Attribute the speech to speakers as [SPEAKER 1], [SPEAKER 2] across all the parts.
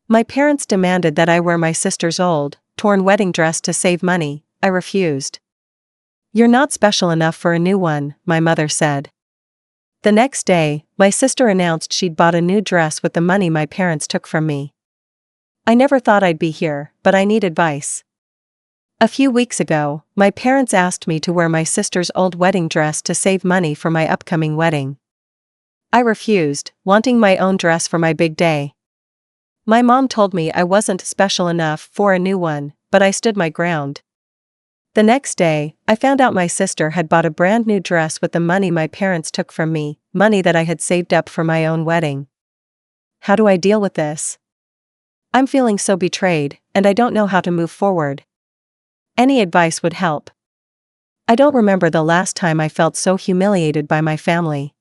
[SPEAKER 1] My parents demanded that I wear my sister's old, torn wedding dress to save money. I refused. "You're not special enough for a new one," my mother said. The next day, my sister announced she'd bought a new dress with the money my parents took from me. I never thought I'd be here, but I need advice. A few weeks ago, my parents asked me to wear my sister's old wedding dress to save money for my upcoming wedding. I refused, wanting my own dress for my big day. My mom told me I wasn't special enough for a new one, but I stood my ground. The next day, I found out my sister had bought a brand new dress with the money my parents took from me, money that I had saved up for my own wedding. How do I deal with this? I'm feeling so betrayed, and I don't know how to move forward. Any advice would help. I don't remember the last time I felt so humiliated by my family.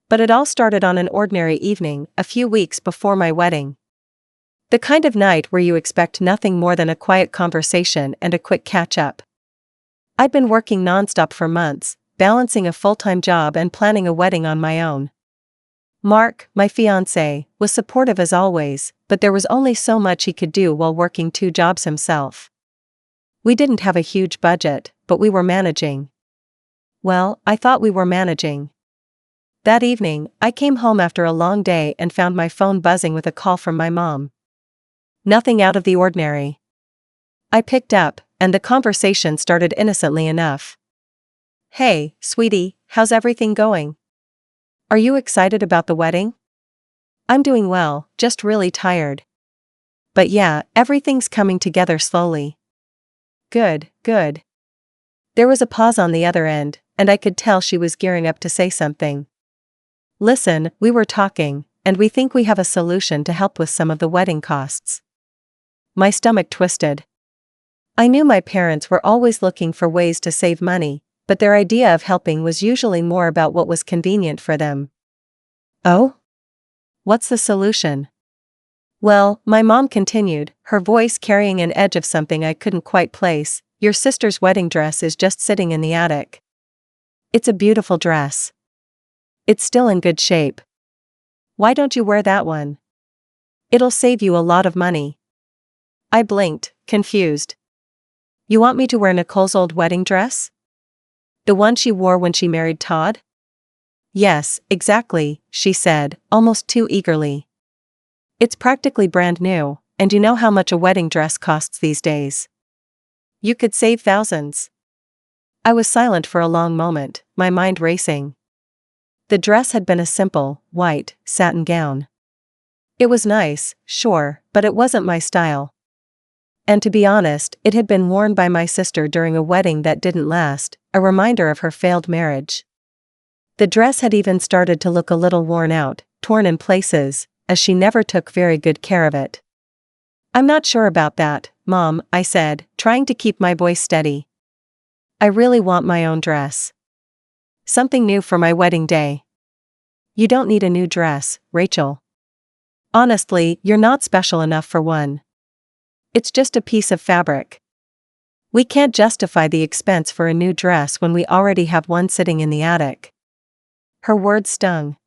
[SPEAKER 1] But it all started on an ordinary evening, a few weeks before my wedding. The kind of night where you expect nothing more than a quiet conversation and a quick catch-up. I'd been working nonstop for months, balancing a full-time job and planning a wedding on my own. Mark, my fiancé, was supportive as always, but there was only so much he could do while working 2 jobs himself. We didn't have a huge budget, but we were managing. Well, I thought we were managing. That evening, I came home after a long day and found my phone buzzing with a call from my mom. Nothing out of the ordinary. I picked up, and the conversation started innocently enough. "Hey, sweetie, how's everything going? Are you excited about the wedding?" "I'm doing well, just really tired. But yeah, everything's coming together slowly." "Good, good." There was a pause on the other end, and I could tell she was gearing up to say something. "Listen, we were talking, and we think we have a solution to help with some of the wedding costs." My stomach twisted. I knew my parents were always looking for ways to save money, but their idea of helping was usually more about what was convenient for them. "Oh? What's the solution?" "Well," my mom continued, her voice carrying an edge of something I couldn't quite place, "your sister's wedding dress is just sitting in the attic. It's a beautiful dress. It's still in good shape. Why don't you wear that one? It'll save you a lot of money." I blinked, confused. "You want me to wear Nicole's old wedding dress? The one she wore when she married Todd?" "Yes, exactly," she said, almost too eagerly. "It's practically brand new, and you know how much a wedding dress costs these days. You could save thousands." I was silent for a long moment, my mind racing. The dress had been a simple, white, satin gown. It was nice, sure, but it wasn't my style. And to be honest, it had been worn by my sister during a wedding that didn't last, a reminder of her failed marriage. The dress had even started to look a little worn out, torn in places, as she never took very good care of it. "I'm not sure about that, Mom," I said, trying to keep my voice steady. "I really want my own dress. Something new for my wedding day." "You don't need a new dress, Rachel. Honestly, you're not special enough for one. It's just a piece of fabric. We can't justify the expense for a new dress when we already have one sitting in the attic." Her words stung.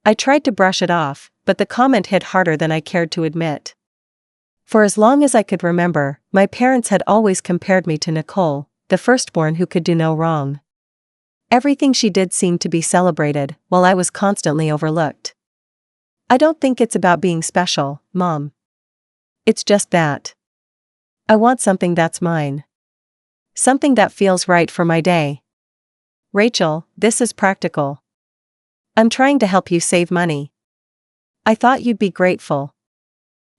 [SPEAKER 1] I tried to brush it off, but the comment hit harder than I cared to admit. For as long as I could remember, my parents had always compared me to Nicole, the firstborn who could do no wrong. Everything she did seemed to be celebrated, while I was constantly overlooked. "I don't think it's about being special, Mom. It's just that I want something that's mine. Something that feels right for my day. Rachel, this is practical. I'm trying to help you save money. I thought you'd be grateful."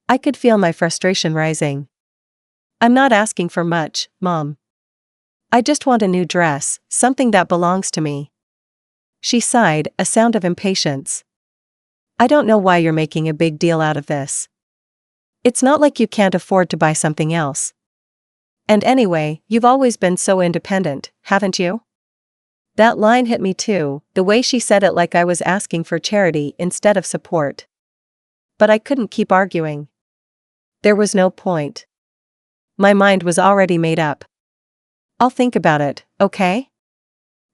[SPEAKER 1] I could feel my frustration rising. "I'm not asking for much, Mom. I just want a new dress, something that belongs to me." She sighed, a sound of impatience. "I don't know why you're making a big deal out of this. It's not like you can't afford to buy something else. And anyway, you've always been so independent, haven't you?" That line hit me too, the way she said it like I was asking for charity instead of support. But I couldn't keep arguing. There was no point. My mind was already made up. "I'll think about it, okay?"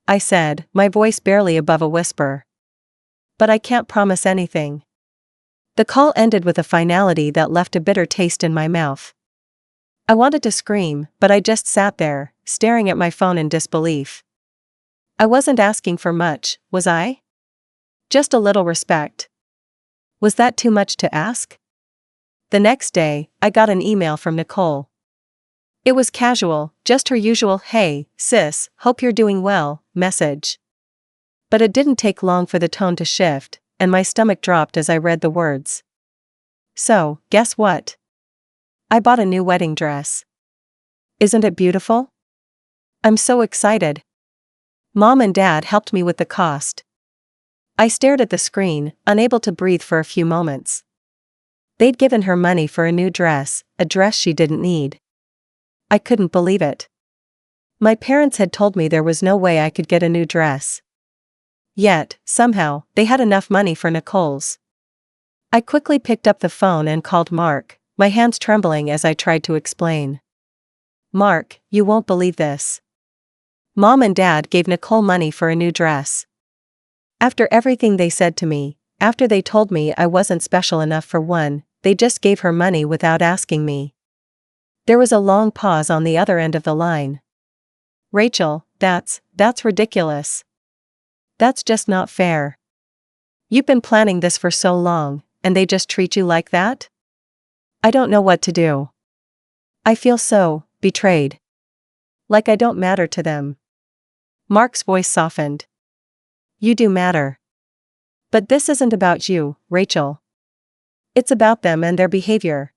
[SPEAKER 1] I said, my voice barely above a whisper. "But I can't promise anything." The call ended with a finality that left a bitter taste in my mouth. I wanted to scream, but I just sat there, staring at my phone in disbelief. I wasn't asking for much, was I? Just a little respect. Was that too much to ask? The next day, I got an email from Nicole. It was casual, just her usual "Hey, sis, hope you're doing well" message. But it didn't take long for the tone to shift, and my stomach dropped as I read the words. So, guess what? I bought a new wedding dress. Isn't it beautiful? I'm so excited. Mom and Dad helped me with the cost. I stared at the screen, unable to breathe for a few moments. They'd given her money for a new dress, a dress she didn't need. I couldn't believe it. My parents had told me there was no way I could get a new dress. Yet, somehow, they had enough money for Nicole's. I quickly picked up the phone and called Mark, my hands trembling as I tried to explain. Mark, you won't believe this. Mom and Dad gave Nicole money for a new dress. After everything they said to me, after they told me I wasn't special enough for one, they just gave her money without asking me. There was a long pause on the other end of the line. Rachel, that's ridiculous. That's just not fair. You've been planning this for so long, and they just treat you like that? I don't know what to do. I feel so betrayed. Like I don't matter to them. Mark's voice softened. You do matter. But this isn't about you, Rachel. It's about them and their behavior.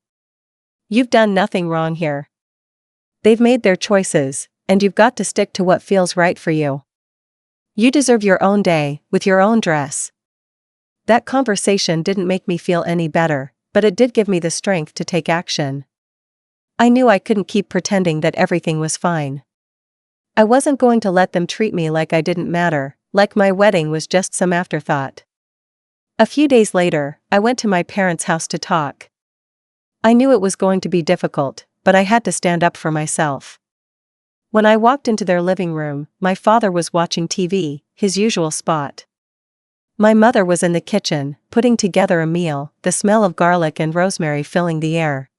[SPEAKER 1] You've done nothing wrong here. They've made their choices, and you've got to stick to what feels right for you. You deserve your own day, with your own dress. That conversation didn't make me feel any better, but it did give me the strength to take action. I knew I couldn't keep pretending that everything was fine. I wasn't going to let them treat me like I didn't matter, like my wedding was just some afterthought. A few days later, I went to my parents' house to talk. I knew it was going to be difficult, but I had to stand up for myself. When I walked into their living room, my father was watching TV, his usual spot. My mother was in the kitchen, putting together a meal, the smell of garlic and rosemary filling the air.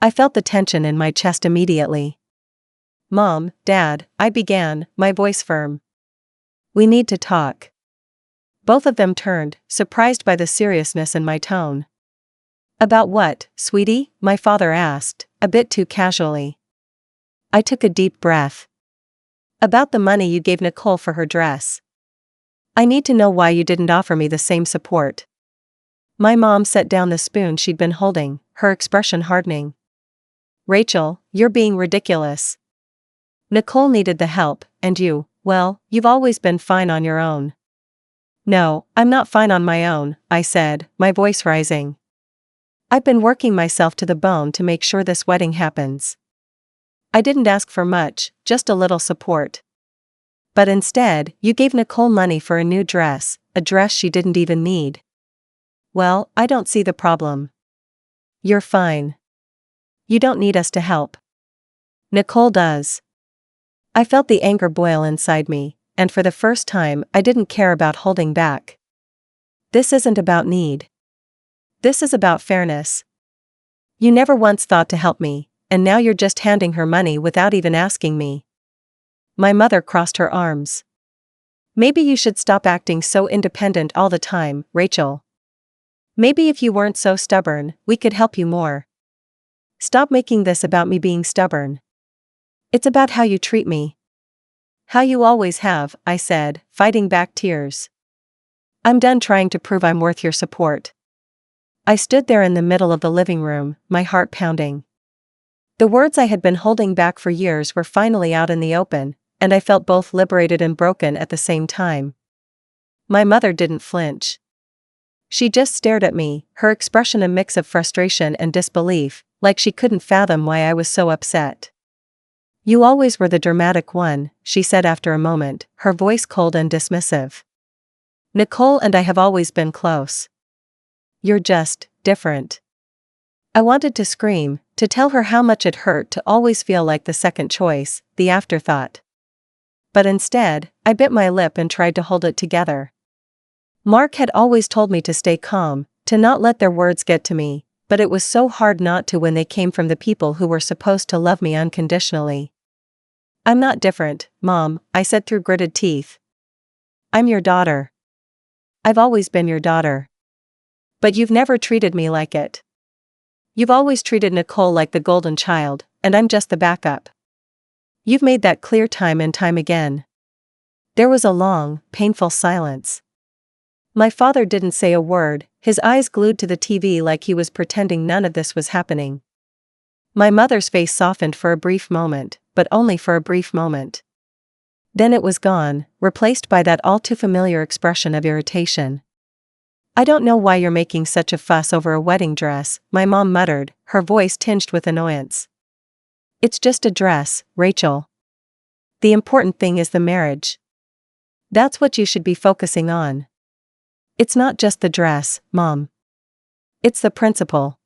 [SPEAKER 1] I felt the tension in my chest immediately. Mom, Dad, I began, my voice firm. We need to talk. Both of them turned, surprised by the seriousness in my tone. About what, sweetie? My father asked, a bit too casually. I took a deep breath. About the money you gave Nicole for her dress. I need to know why you didn't offer me the same support. My mom set down the spoon she'd been holding, her expression hardening. Rachel, you're being ridiculous. Nicole needed the help, and you've always been fine on your own. No, I'm not fine on my own, I said, my voice rising. I've been working myself to the bone to make sure this wedding happens. I didn't ask for much, just a little support. But instead, you gave Nicole money for a new dress, a dress she didn't even need. Well, I don't see the problem. You're fine. You don't need us to help. Nicole does. I felt the anger boil inside me, and for the first time I didn't care about holding back. This isn't about need. This is about fairness. You never once thought to help me, and now you're just handing her money without even asking me. My mother crossed her arms. Maybe you should stop acting so independent all the time, Rachel. Maybe if you weren't so stubborn, we could help you more. Stop making this about me being stubborn. It's about how you treat me. How you always have, I said, fighting back tears. I'm done trying to prove I'm worth your support. I stood there in the middle of the living room, my heart pounding. The words I had been holding back for years were finally out in the open, and I felt both liberated and broken at the same time. My mother didn't flinch. She just stared at me, her expression a mix of frustration and disbelief, like she couldn't fathom why I was so upset. You always were the dramatic one, she said after a moment, her voice cold and dismissive. Nicole and I have always been close. You're just different. I wanted to scream, to tell her how much it hurt to always feel like the second choice, the afterthought. But instead, I bit my lip and tried to hold it together. Mark had always told me to stay calm, To not let their words get to me, but it was so hard not to when they came from the people who were supposed to love me unconditionally. "I'm not different, Mom," I said through gritted teeth. "I'm your daughter. I've always been your daughter. But you've never treated me like it. You've always treated Nicole like the golden child, and I'm just the backup. You've made that clear time and time again." There was a long, painful silence. My father didn't say a word, his eyes glued to the TV like he was pretending none of this was happening. My mother's face softened for a brief moment, but only for a brief moment. Then it was gone, replaced by that all-too-familiar expression of irritation. "I don't know why you're making such a fuss over a wedding dress," my mom muttered, her voice tinged with annoyance. "It's just a dress, Rachel. The important thing is the marriage. That's what you should be focusing on. It's not just the dress, Mom. It's the principle.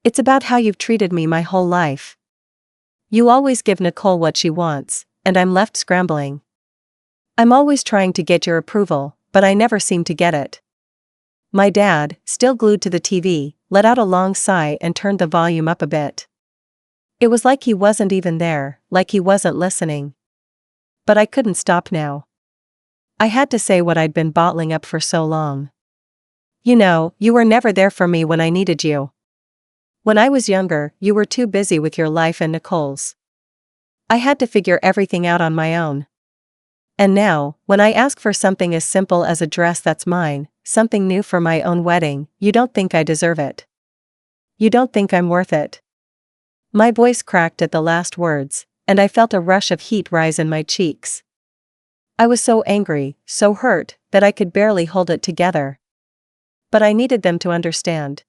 [SPEAKER 1] It's about how you've treated me my whole life. You always give Nicole what she wants, and I'm left scrambling. I'm always trying to get your approval, but I never seem to get it." My dad, still glued to the TV, let out a long sigh and turned the volume up a bit. It was like he wasn't even there, like he wasn't listening. But I couldn't stop now. I had to say what I'd been bottling up for so long. "You know, you were never there for me when I needed you. When I was younger, you were too busy with your life and Nicole's. I had to figure everything out on my own. And now, when I ask for something as simple as a dress that's mine, something new for my own wedding, you don't think I deserve it. You don't think I'm worth it." My voice cracked at the last words, and I felt a rush of heat rise in my cheeks. I was so angry, so hurt, that I could barely hold it together. But I needed them to understand.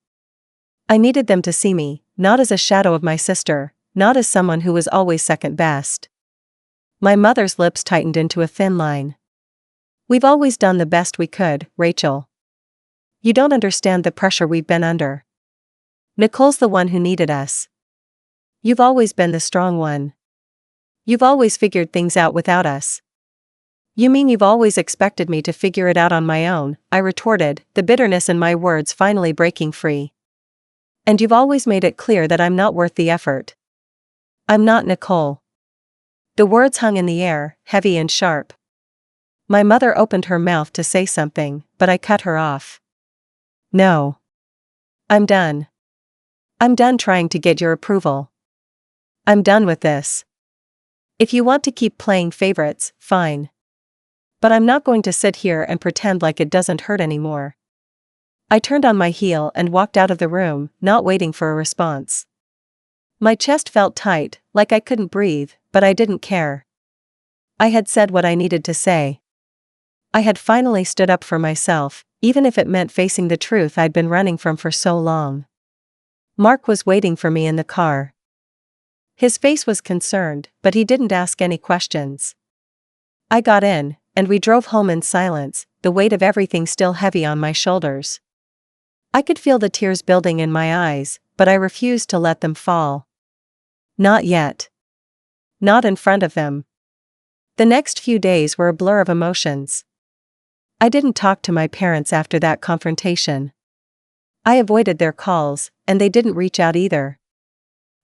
[SPEAKER 1] I needed them to see me, not as a shadow of my sister, not as someone who was always second best. My mother's lips tightened into a thin line. "We've always done the best we could, Rachel. You don't understand the pressure we've been under. Nicole's the one who needed us. You've always been the strong one. You've always figured things out without us." "You mean you've always expected me to figure it out on my own?" I retorted, the bitterness in my words finally breaking free. "And you've always made it clear that I'm not worth the effort. I'm not Nicole." The words hung in the air, heavy and sharp. My mother opened her mouth to say something, but I cut her off. "No. I'm done. I'm done trying to get your approval. I'm done with this. If you want to keep playing favorites, fine. But I'm not going to sit here and pretend like it doesn't hurt anymore." I turned on my heel and walked out of the room, not waiting for a response. My chest felt tight, like I couldn't breathe, but I didn't care. I had said what I needed to say. I had finally stood up for myself, even if it meant facing the truth I'd been running from for so long. Mark was waiting for me in the car. His face was concerned, but he didn't ask any questions. I got in, and we drove home in silence, the weight of everything still heavy on my shoulders. I could feel the tears building in my eyes, but I refused to let them fall. Not yet. Not in front of them. The next few days were a blur of emotions. I didn't talk to my parents after that confrontation. I avoided their calls, and they didn't reach out either.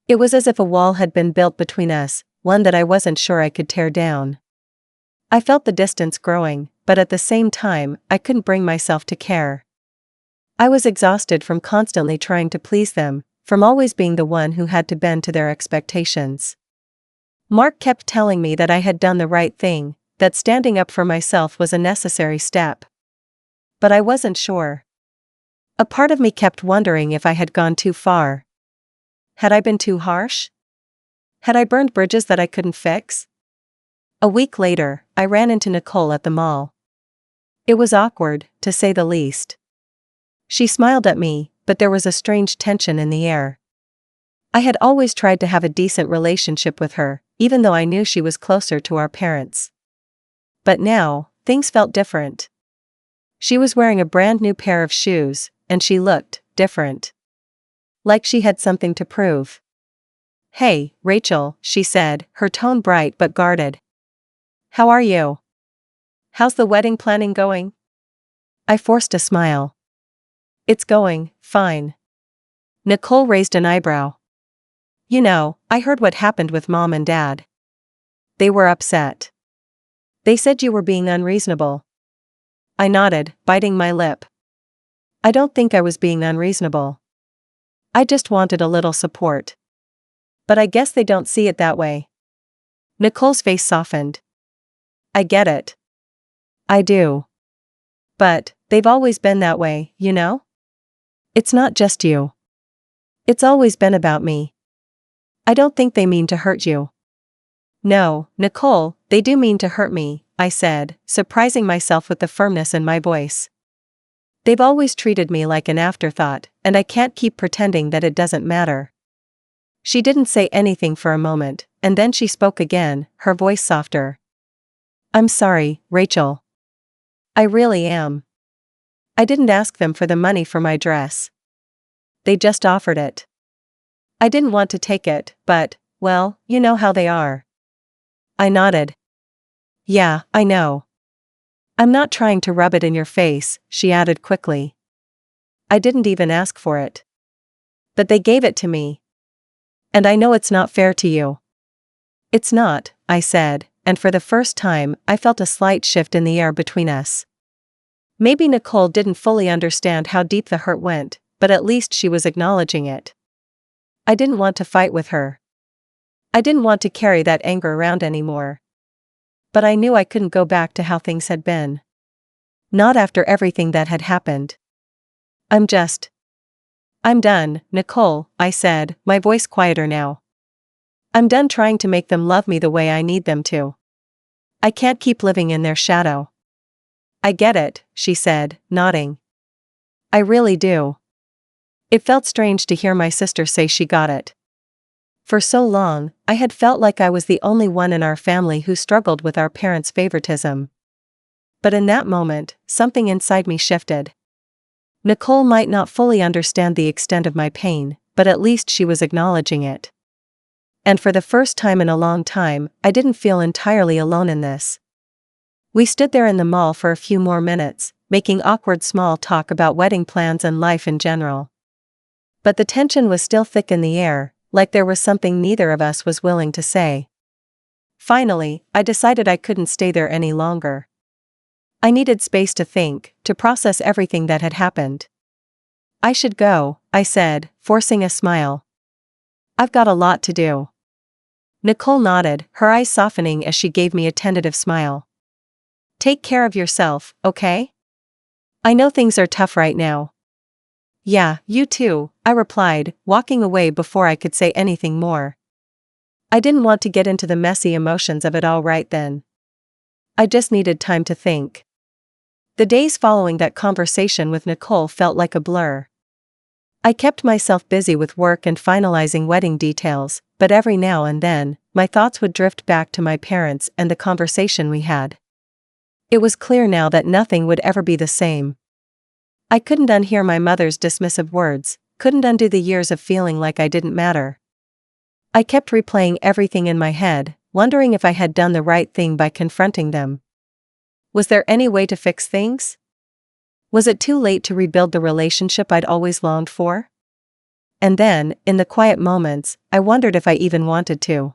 [SPEAKER 1] It was as if a wall had been built between us, one that I wasn't sure I could tear down. I felt the distance growing, but at the same time, I couldn't bring myself to care. I was exhausted from constantly trying to please them, from always being the one who had to bend to their expectations. Mark kept telling me that I had done the right thing, that standing up for myself was a necessary step. But I wasn't sure. A part of me kept wondering if I had gone too far. Had I been too harsh? Had I burned bridges that I couldn't fix? A week later, I ran into Nicole at the mall. It was awkward, to say the least. She smiled at me, but there was a strange tension in the air. I had always tried to have a decent relationship with her, even though I knew she was closer to our parents. But now, things felt different. She was wearing a brand new pair of shoes, and she looked different. Like she had something to prove. "Hey, Rachel," she said, her tone bright but guarded. "How are you? How's the wedding planning going?" I forced a smile. It's going fine. Nicole raised an eyebrow. You know, I heard what happened with Mom and Dad. They were upset. They said you were being unreasonable. I nodded, biting my lip. I don't think I was being unreasonable. I just wanted a little support. But I guess they don't see it that way. Nicole's face softened. I get it. I do. But, they've always been that way, you know? It's not just you. It's always been about me. I don't think they mean to hurt you. No, Nicole, they do mean to hurt me, I said, surprising myself with the firmness in my voice. They've always treated me like an afterthought, and I can't keep pretending that it doesn't matter. She didn't say anything for a moment, and then she spoke again, her voice softer. I'm sorry, Rachel. I really am. I didn't ask them for the money for my dress. They just offered it. I didn't want to take it, but, well, you know how they are. I nodded. Yeah, I know. I'm not trying to rub it in your face, she added quickly. I didn't even ask for it. But they gave it to me. And I know it's not fair to you. It's not, I said, and for the first time, I felt a slight shift in the air between us. Maybe Nicole didn't fully understand how deep the hurt went, but at least she was acknowledging it. I didn't want to fight with her. I didn't want to carry that anger around anymore. But I knew I couldn't go back to how things had been. Not after everything that had happened. I'm done, Nicole, I said, my voice quieter now. I'm done trying to make them love me the way I need them to. I can't keep living in their shadow. I get it, she said, nodding. I really do. It felt strange to hear my sister say she got it. For so long, I had felt like I was the only one in our family who struggled with our parents' favoritism. But in that moment, something inside me shifted. Nicole might not fully understand the extent of my pain, but at least she was acknowledging it. And for the first time in a long time, I didn't feel entirely alone in this. We stood there in the mall for a few more minutes, making awkward small talk about wedding plans and life in general. But the tension was still thick in the air, like there was something neither of us was willing to say. Finally, I decided I couldn't stay there any longer. I needed space to think, to process everything that had happened. I should go, I said, forcing a smile. I've got a lot to do. Nicole nodded, her eyes softening as she gave me a tentative smile. Take care of yourself, okay? I know things are tough right now. Yeah, you too, I replied, walking away before I could say anything more. I didn't want to get into the messy emotions of it all right then. I just needed time to think. The days following that conversation with Nicole felt like a blur. I kept myself busy with work and finalizing wedding details, but every now and then, my thoughts would drift back to my parents and the conversation we had. It was clear now that nothing would ever be the same. I couldn't unhear my mother's dismissive words, couldn't undo the years of feeling like I didn't matter. I kept replaying everything in my head, wondering if I had done the right thing by confronting them. Was there any way to fix things? Was it too late to rebuild the relationship I'd always longed for? And then, in the quiet moments, I wondered if I even wanted to.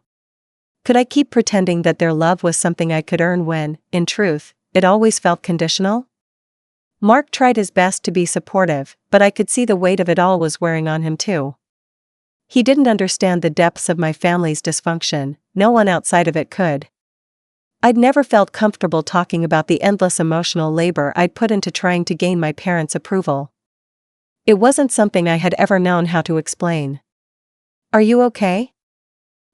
[SPEAKER 1] Could I keep pretending that their love was something I could earn when, in truth, it always felt conditional? Mark tried his best to be supportive, but I could see the weight of it all was wearing on him too. He didn't understand the depths of my family's dysfunction, no one outside of it could. I'd never felt comfortable talking about the endless emotional labor I'd put into trying to gain my parents' approval. It wasn't something I had ever known how to explain. Are you okay?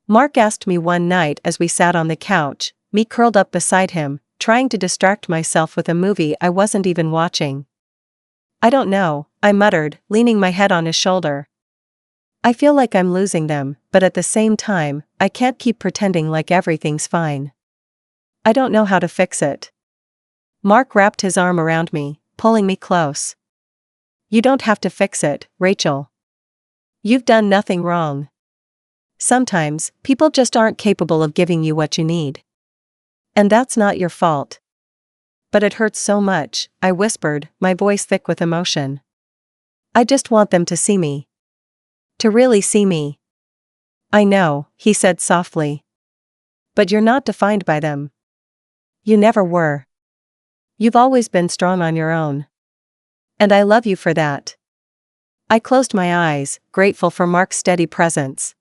[SPEAKER 1] Mark asked me one night as we sat on the couch, me curled up beside him, trying to distract myself with a movie I wasn't even watching. I don't know, I muttered, leaning my head on his shoulder. I feel like I'm losing them, but at the same time, I can't keep pretending like everything's fine. I don't know how to fix it. Mark wrapped his arm around me, pulling me close. You don't have to fix it, Rachel. You've done nothing wrong. Sometimes, people just aren't capable of giving you what you need. And that's not your fault. But it hurts so much, I whispered, my voice thick with emotion. I just want them to see me. To really see me. I know, he said softly. But you're not defined by them. You never were. You've always been strong on your own. And I love you for that. I closed my eyes, grateful for Mark's steady presence.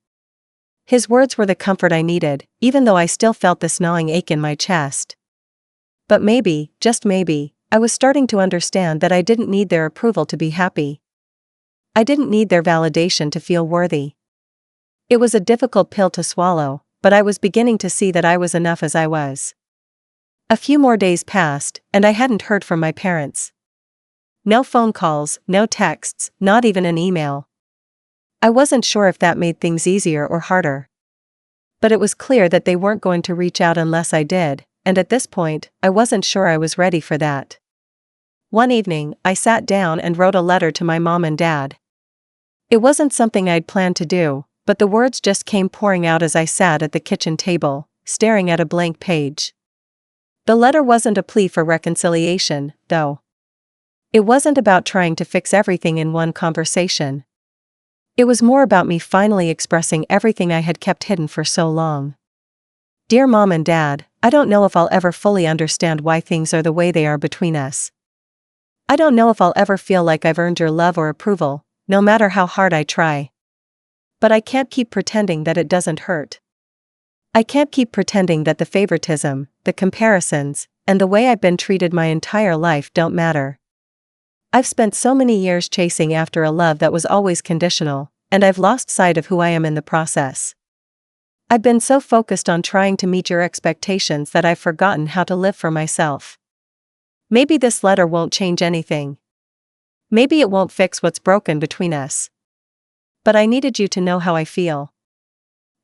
[SPEAKER 1] His words were the comfort I needed, even though I still felt this gnawing ache in my chest. But maybe, just maybe, I was starting to understand that I didn't need their approval to be happy. I didn't need their validation to feel worthy. It was a difficult pill to swallow, but I was beginning to see that I was enough as I was. A few more days passed, and I hadn't heard from my parents. No phone calls, no texts, not even an email. I wasn't sure if that made things easier or harder. But it was clear that they weren't going to reach out unless I did, and at this point, I wasn't sure I was ready for that. One evening, I sat down and wrote a letter to my mom and dad. It wasn't something I'd planned to do, but the words just came pouring out as I sat at the kitchen table, staring at a blank page. The letter wasn't a plea for reconciliation, though. It wasn't about trying to fix everything in one conversation. It was more about me finally expressing everything I had kept hidden for so long. Dear Mom and Dad, I don't know if I'll ever fully understand why things are the way they are between us. I don't know if I'll ever feel like I've earned your love or approval, no matter how hard I try. But I can't keep pretending that it doesn't hurt. I can't keep pretending that the favoritism, the comparisons, and the way I've been treated my entire life don't matter. I've spent so many years chasing after a love that was always conditional, and I've lost sight of who I am in the process. I've been so focused on trying to meet your expectations that I've forgotten how to live for myself. Maybe this letter won't change anything. Maybe it won't fix what's broken between us. But I needed you to know how I feel.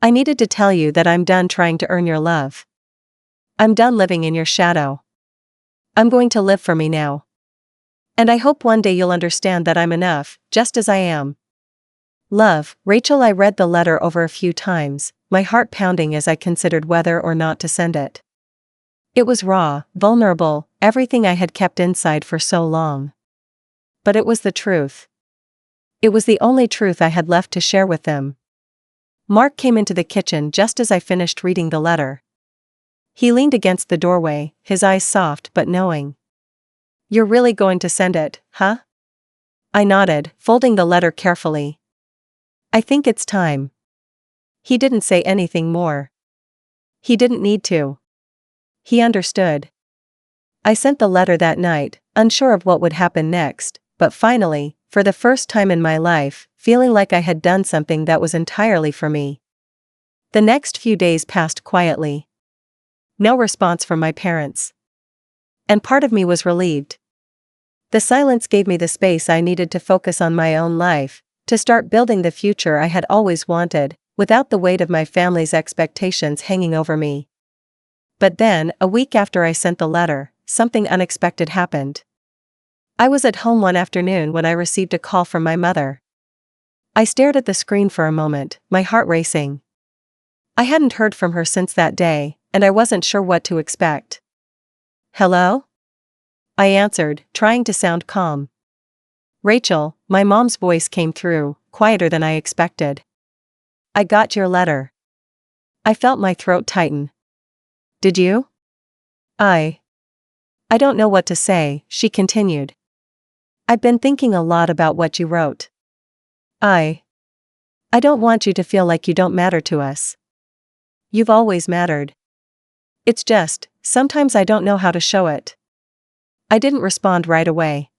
[SPEAKER 1] I needed to tell you that I'm done trying to earn your love. I'm done living in your shadow. I'm going to live for me now. And I hope one day you'll understand that I'm enough, just as I am. Love, Rachel. I read the letter over a few times, my heart pounding as I considered whether or not to send it. It was raw, vulnerable, everything I had kept inside for so long. But it was the truth. It was the only truth I had left to share with them. Mark came into the kitchen just as I finished reading the letter. He leaned against the doorway, his eyes soft but knowing. You're really going to send it, huh? I nodded, folding the letter carefully. I think it's time. He didn't say anything more. He didn't need to. He understood. I sent the letter that night, unsure of what would happen next, but finally, for the first time in my life, feeling like I had done something that was entirely for me. The next few days passed quietly. No response from my parents. And part of me was relieved. The silence gave me the space I needed to focus on my own life, to start building the future I had always wanted, without the weight of my family's expectations hanging over me. But then, a week after I sent the letter, something unexpected happened. I was at home one afternoon when I received a call from my mother. I stared at the screen for a moment, my heart racing. I hadn't heard from her since that day, and I wasn't sure what to expect. Hello? I answered, trying to sound calm. Rachel, my mom's voice came through, quieter than I expected. I got your letter. I felt my throat tighten. Did you? I don't know what to say, she continued. I've been thinking a lot about what you wrote. I don't want you to feel like you don't matter to us. You've always mattered. It's just, sometimes I don't know how to show it. I didn't respond right away.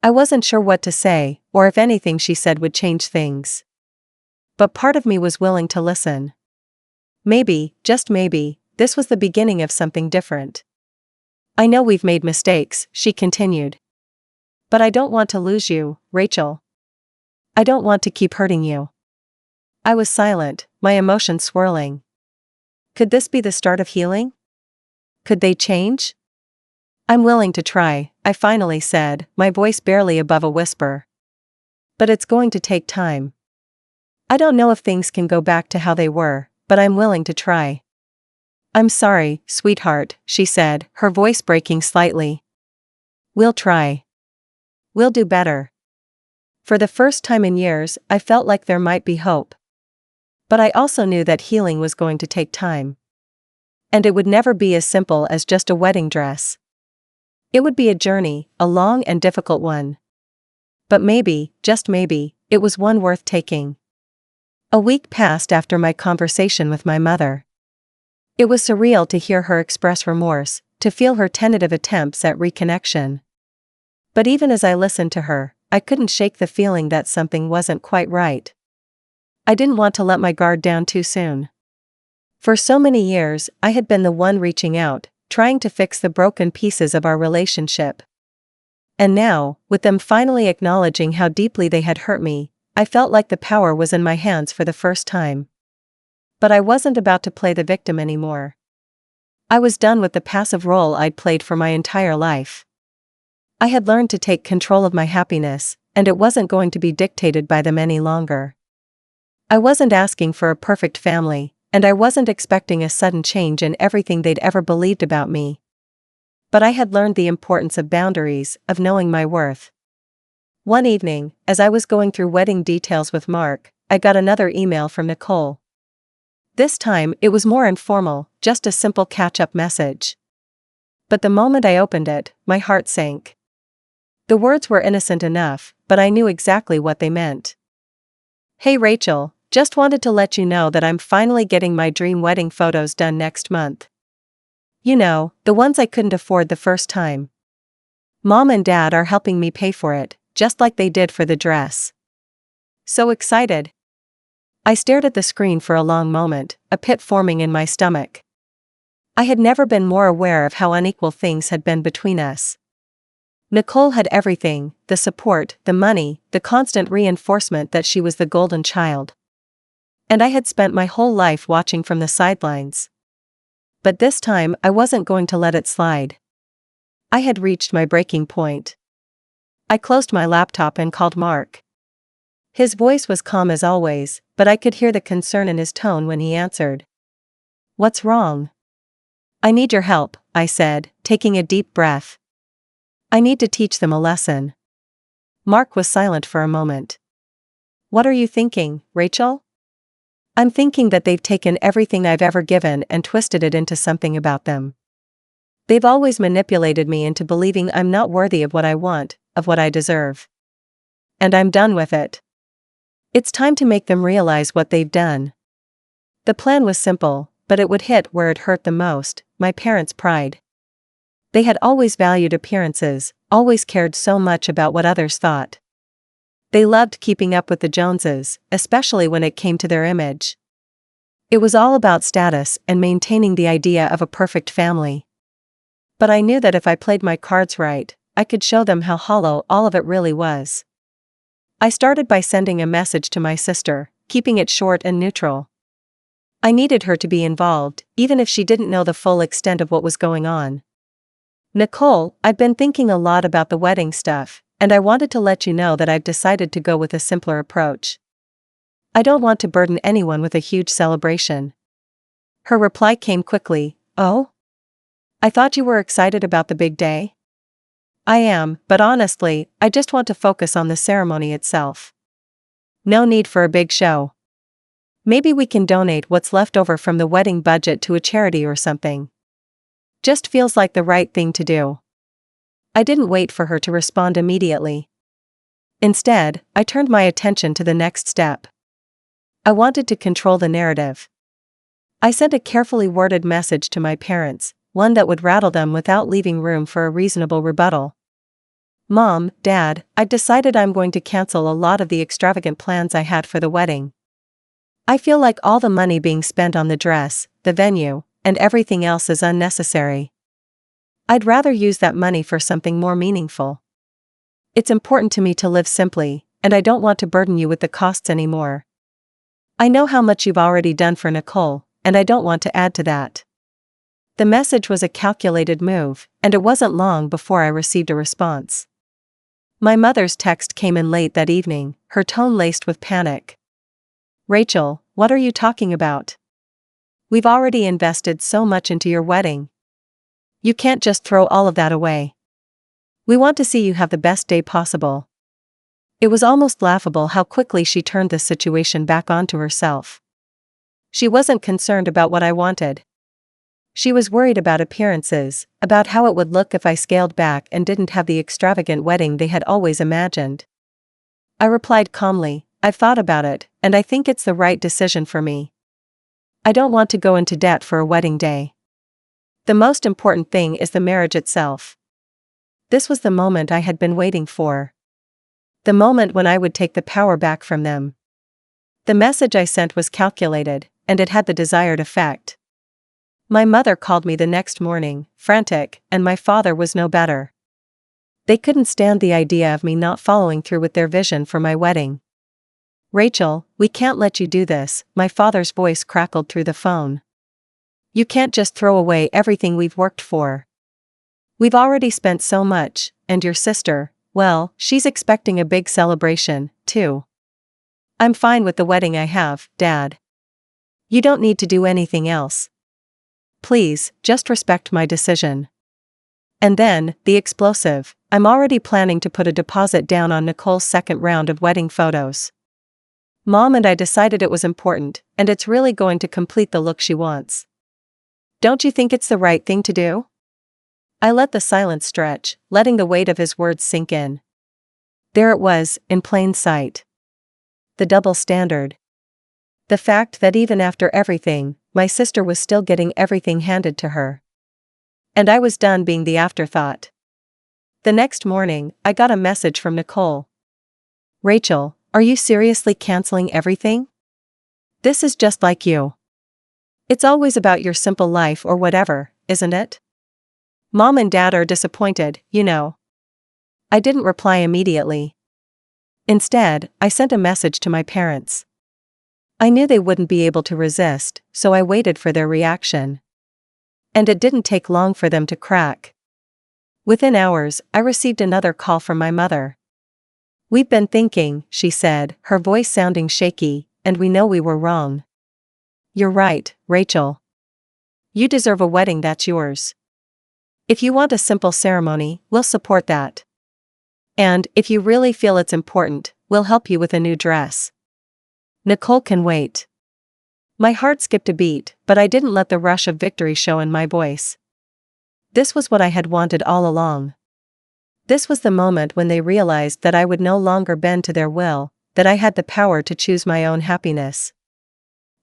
[SPEAKER 1] I wasn't sure what to say, or if anything she said would change things. But part of me was willing to listen. Maybe, just maybe, this was the beginning of something different. I know we've made mistakes, she continued. But I don't want to lose you, Rachel. I don't want to keep hurting you. I was silent, my emotions swirling. Could this be the start of healing? Could they change? I'm willing to try, I finally said, my voice barely above a whisper. But it's going to take time. I don't know if things can go back to how they were, but I'm willing to try. I'm sorry, sweetheart, she said, her voice breaking slightly. We'll try. We'll do better. For the first time in years, I felt like there might be hope. But I also knew that healing was going to take time. And it would never be as simple as just a wedding dress. It would be a journey, a long and difficult one. But maybe, just maybe, it was one worth taking. A week passed after my conversation with my mother. It was surreal to hear her express remorse, to feel her tentative attempts at reconnection. But even as I listened to her, I couldn't shake the feeling that something wasn't quite right. I didn't want to let my guard down too soon. For so many years, I had been the one reaching out, trying to fix the broken pieces of our relationship. And now, with them finally acknowledging how deeply they had hurt me, I felt like the power was in my hands for the first time. But I wasn't about to play the victim anymore. I was done with the passive role I'd played for my entire life. I had learned to take control of my happiness, and it wasn't going to be dictated by them any longer. I wasn't asking for a perfect family, and I wasn't expecting a sudden change in everything they'd ever believed about me. But I had learned the importance of boundaries, of knowing my worth. One evening, as I was going through wedding details with Mark, I got another email from Nicole. This time, it was more informal, just a simple catch-up message. But the moment I opened it, my heart sank. The words were innocent enough, but I knew exactly what they meant. Hey Rachel, just wanted to let you know that I'm finally getting my dream wedding photos done next month. You know, the ones I couldn't afford the first time. Mom and Dad are helping me pay for it, just like they did for the dress. So excited. I stared at the screen for a long moment, a pit forming in my stomach. I had never been more aware of how unequal things had been between us. Nicole had everything, the support, the money, the constant reinforcement that she was the golden child. And I had spent my whole life watching from the sidelines. But this time I wasn't going to let it slide. I had reached my breaking point. I closed my laptop and called Mark. His voice was calm as always, but I could hear the concern in his tone when he answered. What's wrong? I need your help, I said, taking a deep breath. I need to teach them a lesson. Mark was silent for a moment. What are you thinking, Rachel? I'm thinking that they've taken everything I've ever given and twisted it into something about them. They've always manipulated me into believing I'm not worthy of what I want, of what I deserve. And I'm done with it. It's time to make them realize what they've done. The plan was simple, but it would hit where it hurt the most, my parents' pride. They had always valued appearances, always cared so much about what others thought. They loved keeping up with the Joneses, especially when it came to their image. It was all about status and maintaining the idea of a perfect family. But I knew that if I played my cards right, I could show them how hollow all of it really was. I started by sending a message to my sister, keeping it short and neutral. I needed her to be involved, even if she didn't know the full extent of what was going on. Nicole, I've been thinking a lot about the wedding stuff, and I wanted to let you know that I've decided to go with a simpler approach. I don't want to burden anyone with a huge celebration. Her reply came quickly, Oh? I thought you were excited about the big day? I am, but honestly, I just want to focus on the ceremony itself. No need for a big show. Maybe we can donate what's left over from the wedding budget to a charity or something. Just feels like the right thing to do. I didn't wait for her to respond immediately. Instead, I turned my attention to the next step. I wanted to control the narrative. I sent a carefully worded message to my parents, one that would rattle them without leaving room for a reasonable rebuttal. Mom, Dad, I've decided I'm going to cancel a lot of the extravagant plans I had for the wedding. I feel like all the money being spent on the dress, the venue, and everything else is unnecessary. I'd rather use that money for something more meaningful. It's important to me to live simply, and I don't want to burden you with the costs anymore. I know how much you've already done for Nicole, and I don't want to add to that. The message was a calculated move, and it wasn't long before I received a response. My mother's text came in late that evening, her tone laced with panic. Rachel, what are you talking about? We've already invested so much into your wedding. You can't just throw all of that away. We want to see you have the best day possible. It was almost laughable how quickly she turned this situation back onto herself. She wasn't concerned about what I wanted. She was worried about appearances, about how it would look if I scaled back and didn't have the extravagant wedding they had always imagined. I replied calmly, "I've thought about it, and I think it's the right decision for me. I don't want to go into debt for a wedding day. The most important thing is the marriage itself." This was the moment I had been waiting for. The moment when I would take the power back from them. The message I sent was calculated, and it had the desired effect. My mother called me the next morning, frantic, and my father was no better. They couldn't stand the idea of me not following through with their vision for my wedding. "Rachel, we can't let you do this," my father's voice crackled through the phone. "You can't just throw away everything we've worked for. We've already spent so much, and your sister, well, she's expecting a big celebration, too. I'm fine with the wedding I have, Dad. You don't need to do anything else. Please, just respect my decision." And then, the explosive, "I'm already planning to put a deposit down on Nicole's second round of wedding photos. Mom and I decided it was important, and it's really going to complete the look she wants. Don't you think it's the right thing to do?" I let the silence stretch, letting the weight of his words sink in. There it was, in plain sight. The double standard. The fact that even after everything, my sister was still getting everything handed to her. And I was done being the afterthought. The next morning, I got a message from Nicole. "Rachel, are you seriously canceling everything? This is just like you. It's always about your simple life or whatever, isn't it? Mom and Dad are disappointed, you know." I didn't reply immediately. Instead, I sent a message to my parents. I knew they wouldn't be able to resist, so I waited for their reaction. And it didn't take long for them to crack. Within hours, I received another call from my mother. "We've been thinking," she said, her voice sounding shaky, "and we know we were wrong. You're right, Rachel. You deserve a wedding that's yours. If you want a simple ceremony, we'll support that. And, if you really feel it's important, we'll help you with a new dress. Nicole can wait." My heart skipped a beat, but I didn't let the rush of victory show in my voice. This was what I had wanted all along. This was the moment when they realized that I would no longer bend to their will, that I had the power to choose my own happiness.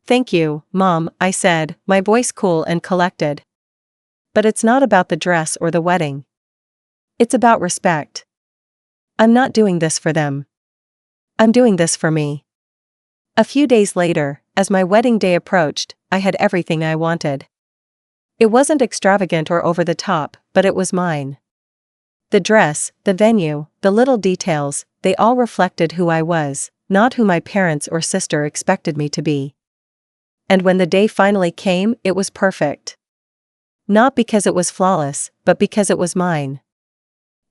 [SPEAKER 1] "Thank you, Mom," I said, my voice cool and collected. "But it's not about the dress or the wedding. It's about respect. I'm not doing this for them. I'm doing this for me." A few days later, as my wedding day approached, I had everything I wanted. It wasn't extravagant or over the top, but it was mine. The dress, the venue, the little details, they all reflected who I was, not who my parents or sister expected me to be. And when the day finally came, it was perfect. Not because it was flawless, but because it was mine.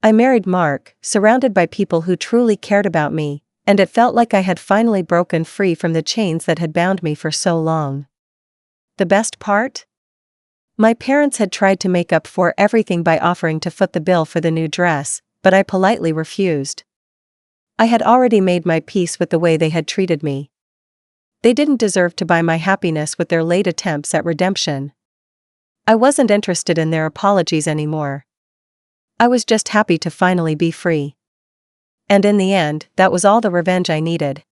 [SPEAKER 1] I married Mark, surrounded by people who truly cared about me, and it felt like I had finally broken free from the chains that had bound me for so long. The best part? My parents had tried to make up for everything by offering to foot the bill for the new dress, but I politely refused. I had already made my peace with the way they had treated me. They didn't deserve to buy my happiness with their late attempts at redemption. I wasn't interested in their apologies anymore. I was just happy to finally be free. And in the end, that was all the revenge I needed.